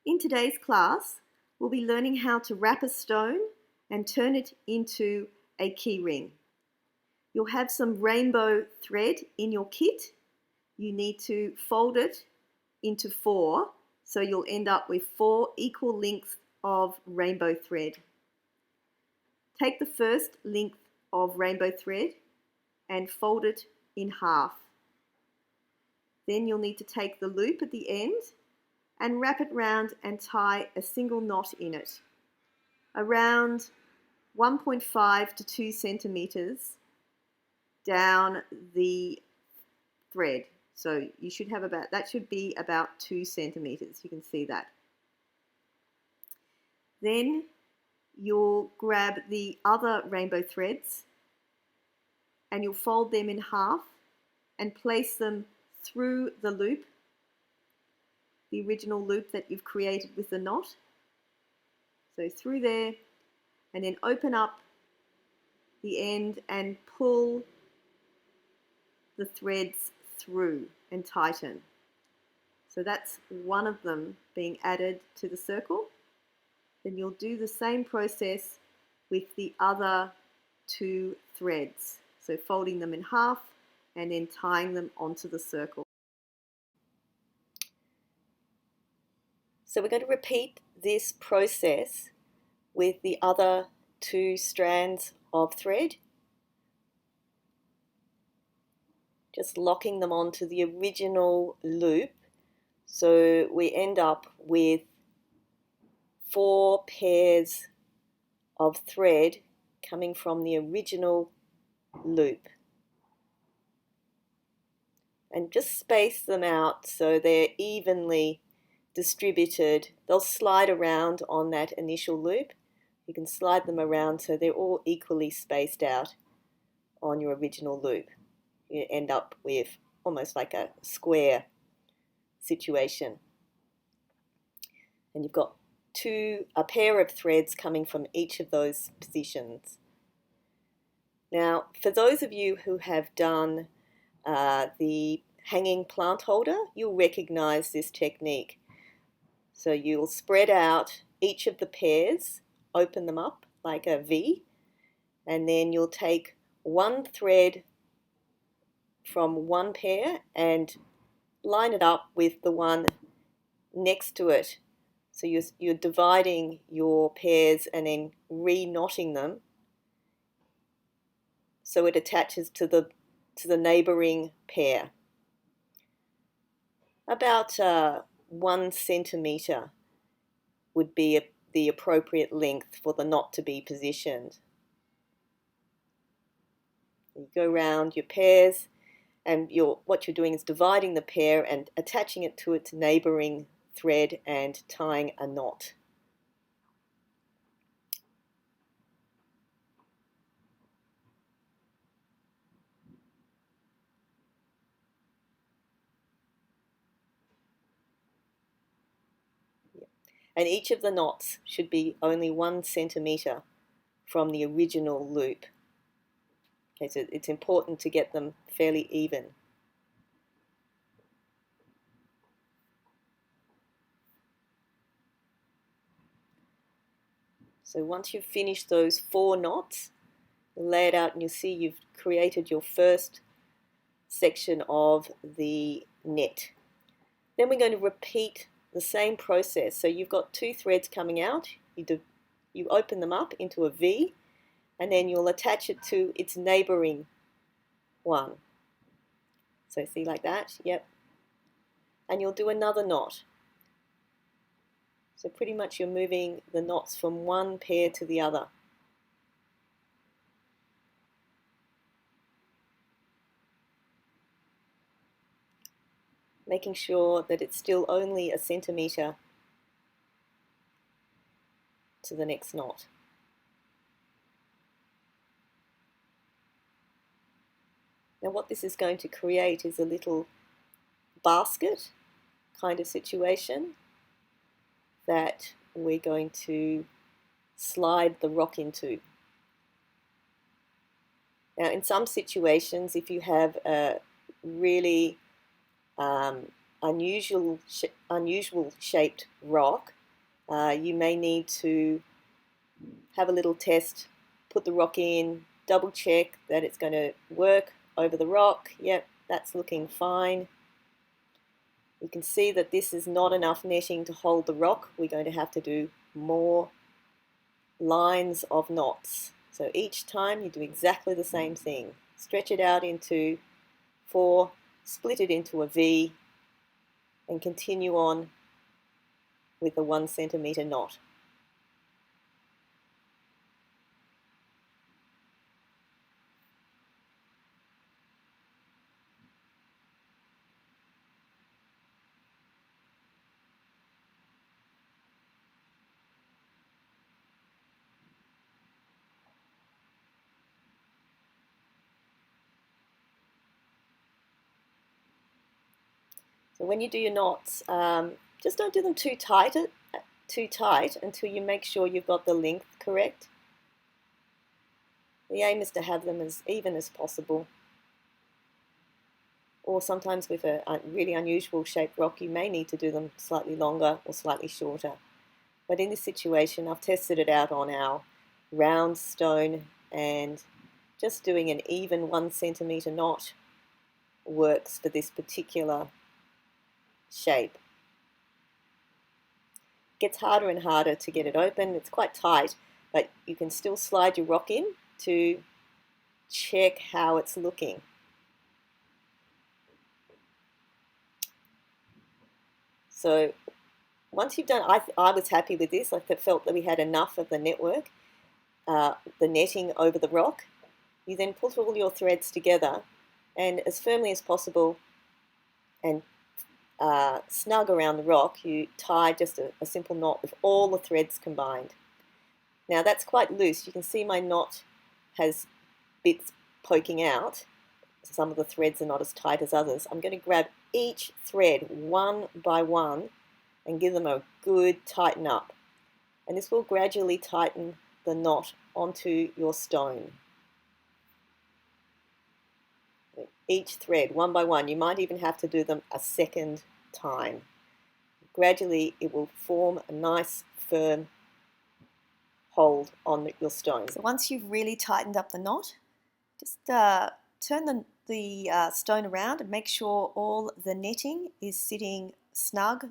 In today's class, we'll be learning how to wrap a stone and turn it into a key ring. You'll have some rainbow thread in your kit. You need to fold it into 4, so you'll end up with 4 equal lengths of rainbow thread. Take the first length of rainbow thread and fold it in half. Then you'll need to take the loop at the end and wrap it round and tie a single knot in it, around 1.5 to 2 centimeters down the thread. So you should have that should be about 2 centimeters. You can see that. Then you'll grab the other rainbow threads and you'll fold them in half and place them through the loop, the original loop that you've created with the knot. So through there, and then open up the end and pull the threads through and tighten. So that's one of them being added to the circle. Then you'll do the same process with the other 2 threads. So folding them in half and then tying them onto the circle. So we're going to repeat this process with the other 2 strands of thread, just locking them onto the original loop, so we end up with 4 pairs of thread coming from the original loop. And just space them out so they're evenly distributed. They'll slide around on that initial loop. You can slide them around so they're all equally spaced out on your original loop. You end up with almost like a square situation. And you've got a pair of threads coming from each of those positions. Now, for those of you who have done the hanging plant holder, you'll recognize this technique. So you'll spread out each of the pairs, open them up like a V, and then you'll take one thread from one pair and line it up with the one next to it. So you're dividing your pairs and then re-knotting them so it attaches to the neighboring pair. About 1 centimeter would be the appropriate length for the knot to be positioned. You go around your pairs, and what you're doing is dividing the pair and attaching it to its neighboring thread and tying a knot. And each of the knots should be only 1 centimeter from the original loop. Okay, so it's important to get them fairly even. So once you've finished those 4 knots, lay it out and you'll see you've created your first section of the net. Then we're going to repeat the same process. So you've got 2 threads coming out, you open them up into a V, and then you'll attach it to its neighboring one. So see, like that, yep. And you'll do another knot. So pretty much you're moving the knots from one pair to the other. Making sure that it's still only 1 centimeter to the next knot. Now what this is going to create is a little basket kind of situation that we're going to slide the rock into. Now in some situations, if you have a really unusual shaped rock, You may need to have a little test, put the rock in, double check that it's going to work over the rock. Yep, that's looking fine. You can see that this is not enough netting to hold the rock. We're going to have to do more lines of knots. So each time you do exactly the same thing. Stretch it out into 4, split it into a V, and continue on with a 1 centimeter knot. So when you do your knots, just don't do them too tight until you make sure you've got the length correct. The aim is to have them as even as possible. Or sometimes with a really unusual shaped rock, you may need to do them slightly longer or slightly shorter. But in this situation, I've tested it out on our round stone, and just doing an even 1 centimeter knot works for this particular shape. It gets harder and harder to get it open. It's quite tight, but you can still slide your rock in to check how it's looking. So once you've done, I was happy with this. I felt that we had enough of the network, the netting over the rock. You then put all your threads together and as firmly as possible and snug around the rock, you tie just a simple knot with all the threads combined. Now that's quite loose. You can see my knot has bits poking out. Some of the threads are not as tight as others. I'm going to grab each thread one by one and give them a good tighten up. And this will gradually tighten the knot onto your stone. Each thread, one by one. You might even have to do them a second time. Gradually, it will form a nice, firm hold on your stone. So once you've really tightened up the knot, just turn the stone around and make sure all the netting is sitting snug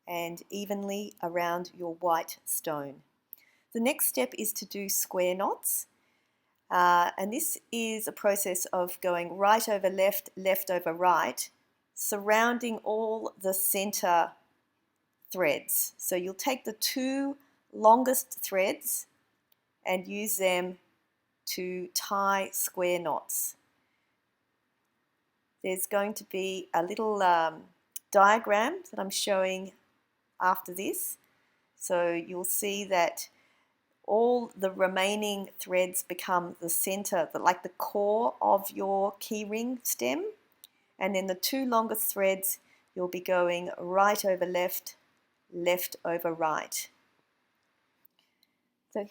and evenly around your white stone. The next step is to do square knots. And this is a process of going right over left, left over right, surrounding all the center threads. So you'll take the 2 longest threads and use them to tie square knots. There's going to be a little diagram that I'm showing after this. So you'll see that all the remaining threads become the center, like the core of your keyring stem. And then the 2 longest threads, you'll be going right over left, left over right. So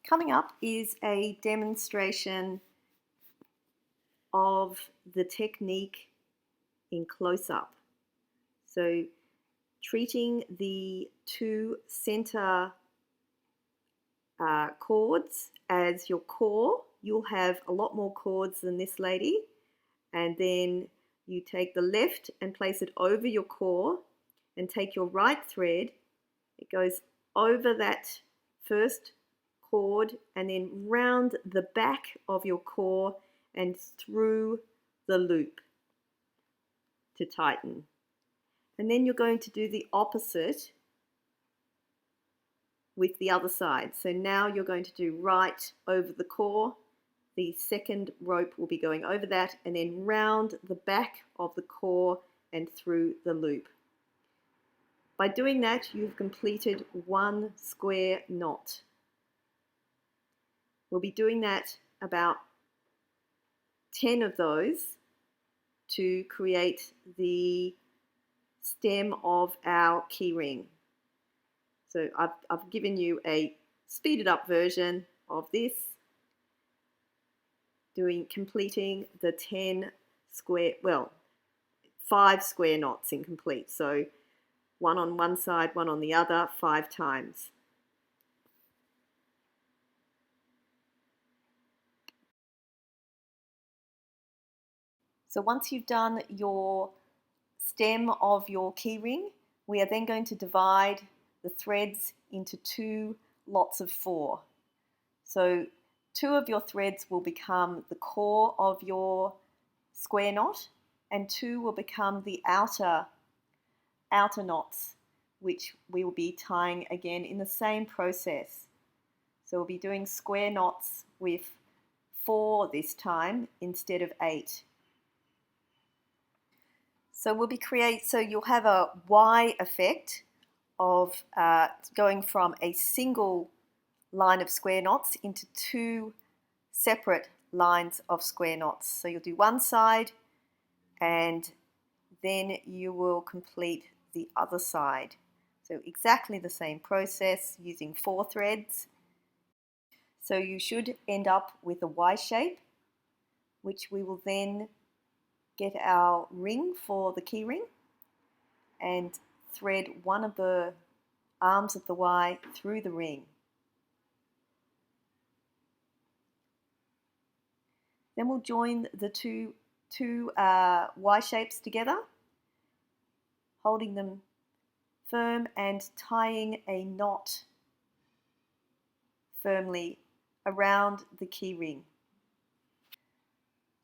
coming up is a demonstration of the technique in close-up. So treating the 2 center cords as your core. You'll have a lot more cords than this lady, and then you take the left and place it over your core and take your right thread. It goes over that first cord and then round the back of your core and through the loop to tighten. And then you're going to do the opposite with the other side. So now you're going to do right over the core. The second rope will be going over that and then round the back of the core and through the loop. By doing that, you've completed 1 square knot. We'll be doing that about 10 of those to create the stem of our keyring. So I've given you a speeded up version of this, completing the 5 square knots incomplete. So one on one side, one on the other, 5 times. So once you've done your stem of your keyring, we are then going to divide the threads into 2 lots of 4. So 2 of your threads will become the core of your square knot, and 2 will become the outer knots, which we will be tying again in the same process. So we'll be doing square knots with 4 this time instead of 8. So you'll have a Y effect of going from a single line of square knots into 2 separate lines of square knots. So you'll do one side and then you will complete the other side. So exactly the same process using 4 threads. So you should end up with a Y shape, which we will then get our ring for the key ring and thread one of the arms of the Y through the ring. Then we'll join the two Y shapes together, holding them firm and tying a knot firmly around the key ring.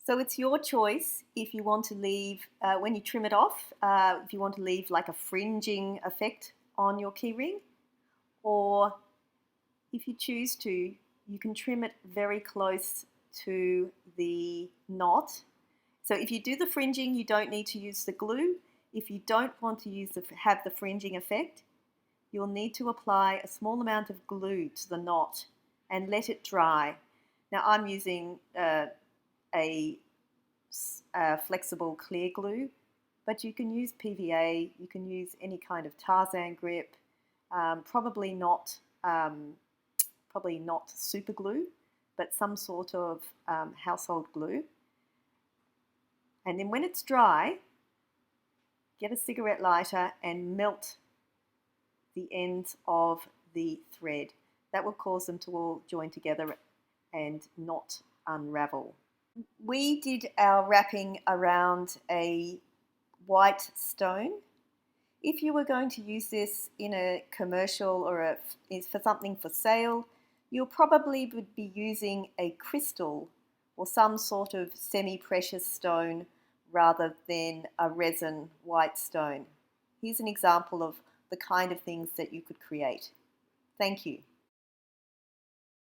So it's your choice if you want to leave, when you trim it off, if you want to leave like a fringing effect on your key ring, or if you choose to, you can trim it very close to the knot. So if you do the fringing, you don't need to use the glue. If you don't want to have the fringing effect, you'll need to apply a small amount of glue to the knot and let it dry. Now I'm using a flexible clear glue, but you can use PVA, you can use any kind of Tarzan grip, probably not super glue, but some sort of household glue. And then when it's dry, get a cigarette lighter and melt the ends of the thread. That will cause them to all join together and not unravel. We did our wrapping around a white stone. If you were going to use this in a commercial or for something for sale, you probably would be using a crystal or some sort of semi-precious stone rather than a resin white stone. Here's an example of the kind of things that you could create. Thank you.